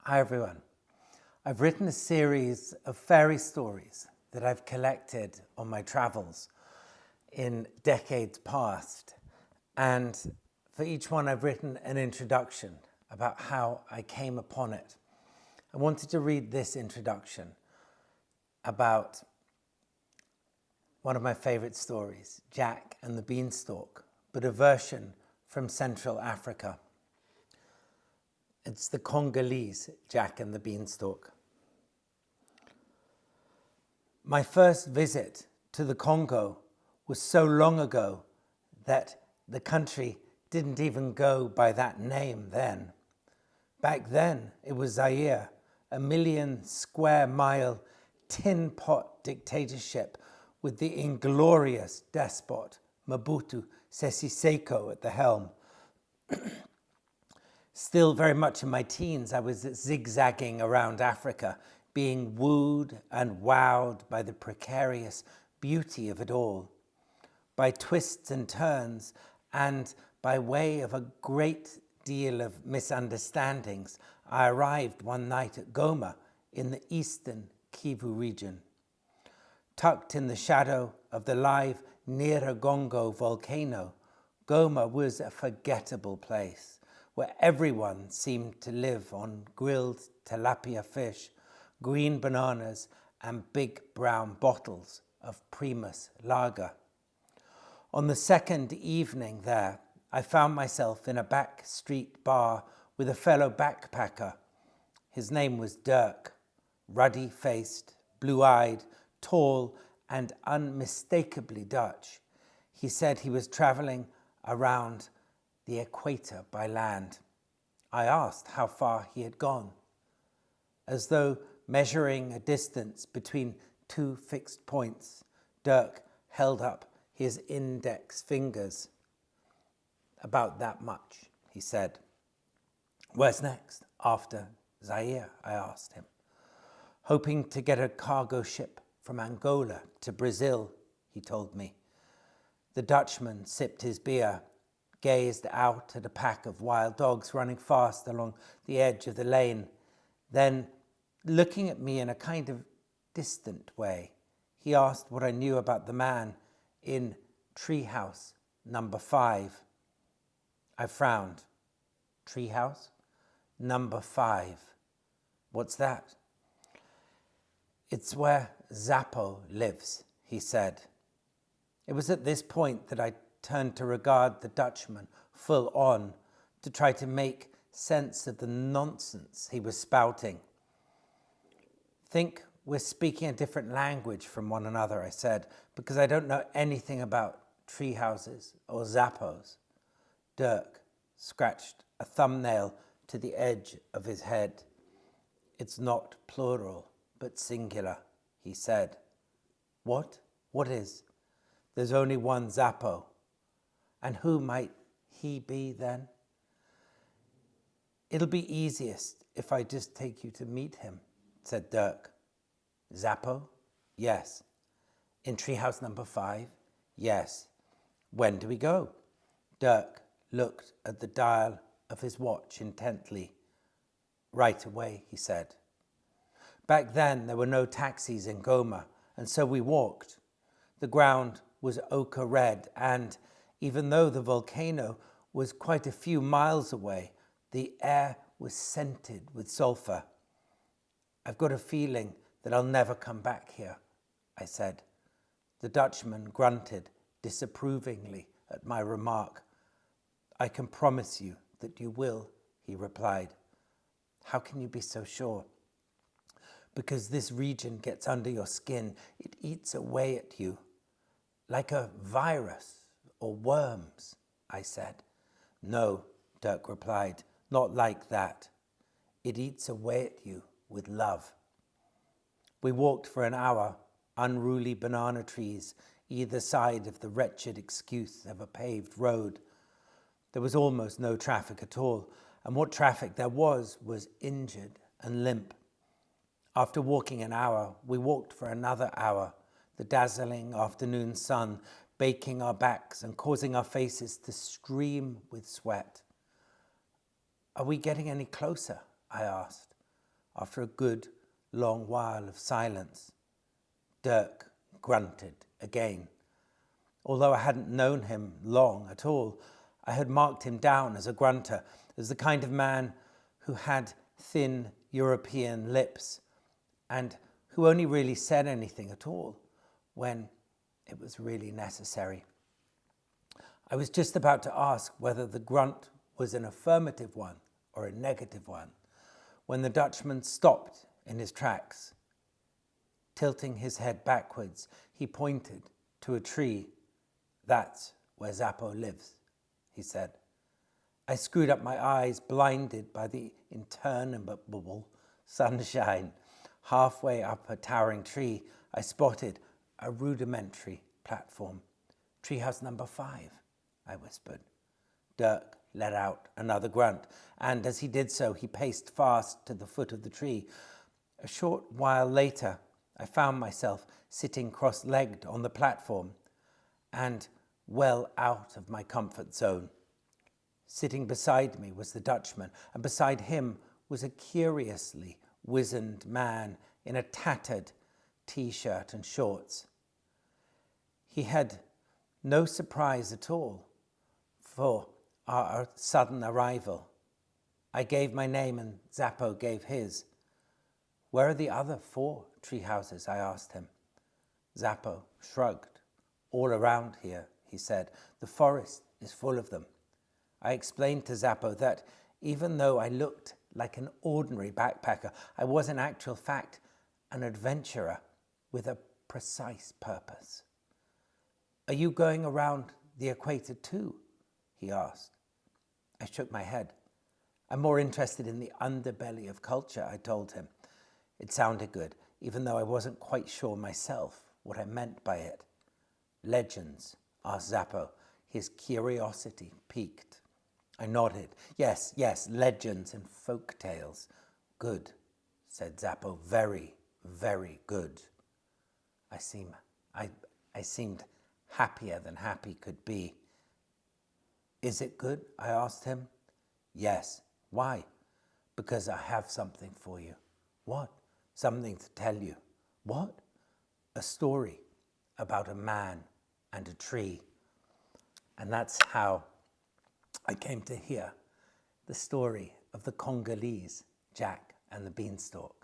Hi everyone. I've written a series of fairy stories that I've collected on my travels in decades past, and for each one I've written an introduction about how I came upon it. I wanted to read this introduction about one of my favorite stories, Jack and the Beanstalk, but a version from Central Africa. It's the Congolese Jack and the Beanstalk. My first visit to the Congo was so long ago that the country didn't even go by that name then. Back then, it was Zaire, a 1,000,000 square mile tin pot dictatorship with the inglorious despot Mobutu Sese Seko at the helm. Still very much in my teens, I was zigzagging around Africa, being wooed and wowed by the precarious beauty of it all. By twists and turns, and by way of a great deal of misunderstandings, I arrived one night at Goma in the eastern Kivu region. Tucked in the shadow of the live Nyiragongo volcano, Goma was a forgettable place where everyone seemed to live on grilled tilapia fish, green bananas, and big brown bottles of Primus lager. On the second evening there, I found myself in a back street bar with a fellow backpacker. His name was Dirk, ruddy-faced, blue-eyed, tall, and unmistakably Dutch. He said he was traveling around the equator by land. I asked how far he had gone. As though measuring a distance between two fixed points, Dirk held up his index fingers. About that much, he said. Where's next? After Zaire, I asked him. Hoping to get a cargo ship from Angola to Brazil, he told me. The Dutchman sipped his beer, gazed out at a pack of wild dogs running fast along the edge of the lane. Then, looking at me in a kind of distant way, he asked what I knew about the man in treehouse number 5. I frowned. Treehouse? Number 5. What's that? It's where Zappo lives, he said. It was at this point that I turned to regard the Dutchman full on, to try to make sense of the nonsense he was spouting. Think we're speaking a different language from one another, I said, because I don't know anything about tree houses or Zappos. Dirk scratched a thumbnail to the edge of his head. It's not plural, but singular, he said. What? What is? There's only one Zappo. And who might he be then? It'll be easiest if I just take you to meet him, said Dirk. Zappo? Yes. In treehouse number 5? Yes. When do we go? Dirk looked at the dial of his watch intently. Right away, he said. Back then, there were no taxis in Goma, and so we walked. The ground was ochre red, and even though the volcano was quite a few miles away, the air was scented with sulfur. I've got a feeling that I'll never come back here, I said. The Dutchman grunted disapprovingly at my remark. I can promise you that you will, he replied. How can you be so sure? Because this region gets under your skin. It eats away at you. Like a virus or worms, I said. No, Dirk replied, not like that. It eats away at you with love. We walked for an hour, unruly banana trees either side of the wretched excuse of a paved road. There was almost no traffic at all, and what traffic there was injured and limp. After walking an hour, we walked for another hour, the dazzling afternoon sun baking our backs and causing our faces to stream with sweat. Are we getting any closer? I asked. after a good long while of silence. Dirk grunted again. Although I hadn't known him long at all, I had marked him down as a grunter, as the kind of man who had thin European lips and who only really said anything at all when it was really necessary. I was just about to ask whether the grunt was an affirmative one or a negative one when the Dutchman stopped in his tracks. Tilting his head backwards, he pointed to a tree. "That's where Zappo lives," he said. I screwed up my eyes, blinded by the interminable sunshine. Halfway up a towering tree, I spotted a rudimentary platform. "Treehouse number 5, I whispered. Dirk let out another grunt, and as he did so, he paced fast to the foot of the tree. A short while later, I found myself sitting cross-legged on the platform and well out of my comfort zone. Sitting beside me was the Dutchman, and beside him was a curiously wizened man in a tattered t-shirt and shorts. He had no surprise at all for our sudden arrival. I gave my name and Zappo gave his. "Where are the other 4 tree houses?" I asked him. Zappo shrugged. "All around here," he said. "The forest is full of them." I explained to Zappo that even though I looked like an ordinary backpacker, I was in actual fact an adventurer with a precise purpose. "Are you going around the equator too?" he asked. I shook my head. "I'm more interested in the underbelly of culture," I told him. It sounded good, even though I wasn't quite sure myself what I meant by it. "Legends?" asked Zappo, his curiosity piqued. I nodded. Yes, legends and folk tales. "Good," said Zappo. "Very, very good." I seemed happier than happy could be. "Is it good?" I asked him. "Yes." "Why?" "Because I have something for you." "What?" "Something to tell you." "What?" "A story about a man and a tree." And that's how I came to hear the story of the Congolese, Jack and the Beanstalk.